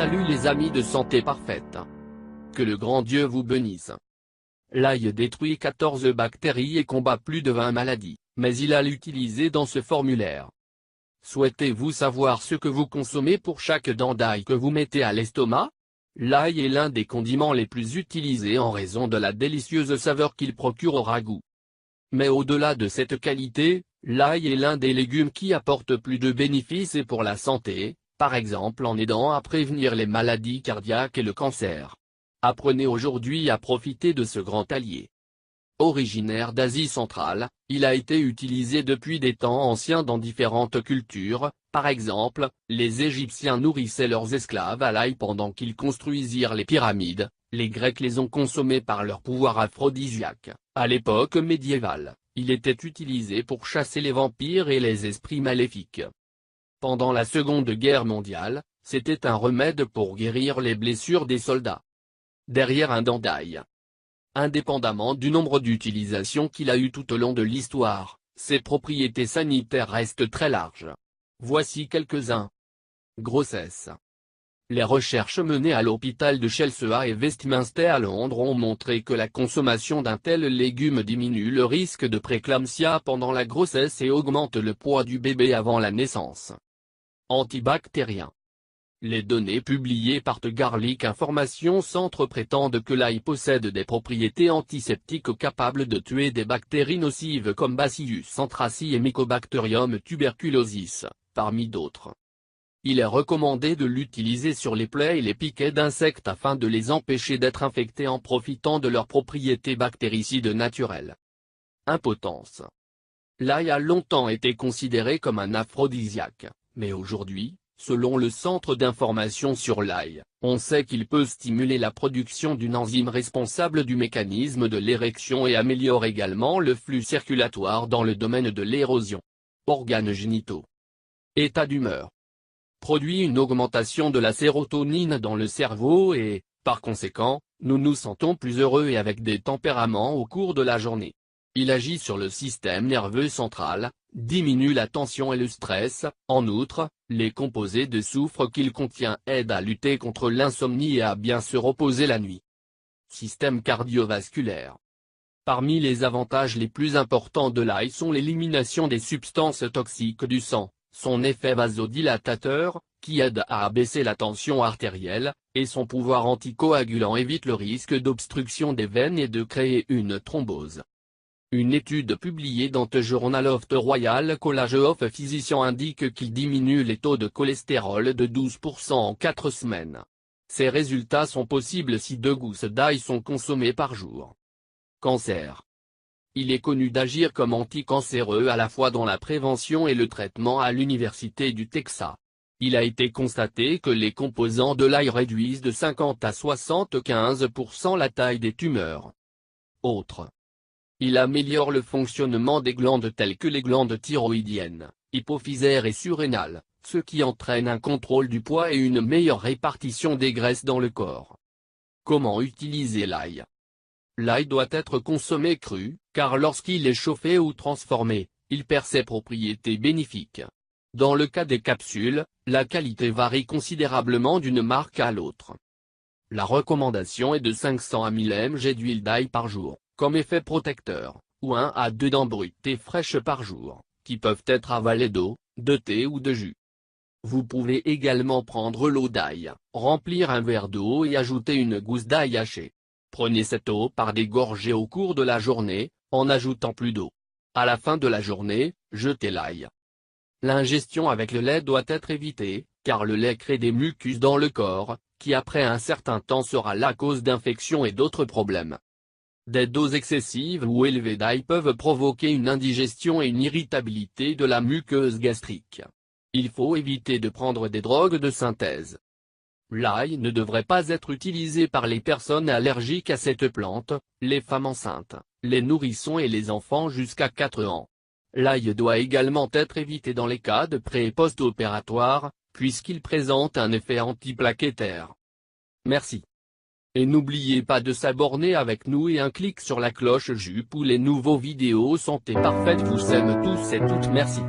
Salut les amis de Santé Parfaite. Que le grand Dieu vous bénisse. L'ail détruit 14 bactéries et combat plus de 20 maladies, mais il a l'utilisé dans ce formulaire. Souhaitez-vous savoir ce que vous consommez pour chaque dent d'ail que vous mettez à l'estomac? L'ail est l'un des condiments les plus utilisés en raison de la délicieuse saveur qu'il procure au ragoût. Mais au-delà de cette qualité, l'ail est l'un des légumes qui apporte plus de bénéfices et pour la santé, par exemple en aidant à prévenir les maladies cardiaques et le cancer. Apprenez aujourd'hui à profiter de ce grand allié. Originaire d'Asie centrale, il a été utilisé depuis des temps anciens dans différentes cultures. Par exemple, les Égyptiens nourrissaient leurs esclaves à l'ail pendant qu'ils construisirent les pyramides, les Grecs les ont consommés par leur pouvoir aphrodisiaque. À l'époque médiévale, il était utilisé pour chasser les vampires et les esprits maléfiques. Pendant la Seconde Guerre mondiale, c'était un remède pour guérir les blessures des soldats. Derrière un dent d'ail. Indépendamment du nombre d'utilisations qu'il a eu tout au long de l'histoire, ses propriétés sanitaires restent très larges. Voici quelques-uns. Grossesse. Les recherches menées à l'hôpital de Chelsea et Westminster à Londres ont montré que la consommation d'un tel légume diminue le risque de préclampsia pendant la grossesse et augmente le poids du bébé avant la naissance. Antibactérien. Les données publiées par The Garlic Information Centre prétendent que l'ail possède des propriétés antiseptiques capables de tuer des bactéries nocives comme Bacillus anthracis et Mycobacterium tuberculosis, parmi d'autres. Il est recommandé de l'utiliser sur les plaies et les piquets d'insectes afin de les empêcher d'être infectés en profitant de leurs propriétés bactéricides naturelles. Impotence. L'ail a longtemps été considéré comme un aphrodisiaque, mais aujourd'hui, selon le Centre d'information sur l'ail, on sait qu'il peut stimuler la production d'une enzyme responsable du mécanisme de l'érection et améliore également le flux circulatoire dans le domaine de l'érosion. Organes génitaux. État d'humeur. Produit une augmentation de la sérotonine dans le cerveau et, par conséquent, nous nous sentons plus heureux et avec des tempéraments au cours de la journée. Il agit sur le système nerveux central, diminue la tension et le stress. En outre, les composés de soufre qu'il contient aident à lutter contre l'insomnie et à bien se reposer la nuit. Système cardiovasculaire. Parmi les avantages les plus importants de l'ail sont l'élimination des substances toxiques du sang, son effet vasodilatateur, qui aide à abaisser la tension artérielle, et son pouvoir anticoagulant évite le risque d'obstruction des veines et de créer une thrombose. Une étude publiée dans The Journal of the Royal College of Physicians indique qu'il diminue les taux de cholestérol de 12% en 4 semaines. Ces résultats sont possibles si 2 gousses d'ail sont consommées par jour. Cancer. Il est connu d'agir comme anticancéreux à la fois dans la prévention et le traitement à l'Université du Texas. Il a été constaté que les composants de l'ail réduisent de 50 à 75% la taille des tumeurs. Autres. Il améliore le fonctionnement des glandes telles que les glandes thyroïdiennes, hypophysaires et surrénales, ce qui entraîne un contrôle du poids et une meilleure répartition des graisses dans le corps. Comment utiliser l'ail? L'ail doit être consommé cru, car lorsqu'il est chauffé ou transformé, il perd ses propriétés bénéfiques. Dans le cas des capsules, la qualité varie considérablement d'une marque à l'autre. La recommandation est de 500 mg d'huile d'ail par jour, comme effet protecteur, ou 1 à 2 dents brutes et fraîches par jour, qui peuvent être avalées d'eau, de thé ou de jus. Vous pouvez également prendre l'eau d'ail, remplir un verre d'eau et ajouter une gousse d'ail hachée. Prenez cette eau par des gorgées au cours de la journée, en ajoutant plus d'eau. À la fin de la journée, jetez l'ail. L'ingestion avec le lait doit être évitée, car le lait crée des mucus dans le corps, qui après un certain temps sera la cause d'infections et d'autres problèmes. Des doses excessives ou élevées d'ail peuvent provoquer une indigestion et une irritabilité de la muqueuse gastrique. Il faut éviter de prendre des drogues de synthèse. L'ail ne devrait pas être utilisé par les personnes allergiques à cette plante, les femmes enceintes, les nourrissons et les enfants jusqu'à 4 ans. L'ail doit également être évité dans les cas de pré- et post-opératoire, puisqu'il présente un effet antiplaquettaire. Merci. Et n'oubliez pas de s'abonner avec nous et un clic sur la cloche pour les nouveaux vidéos Santé Parfaite vous aime tous et toutes merci.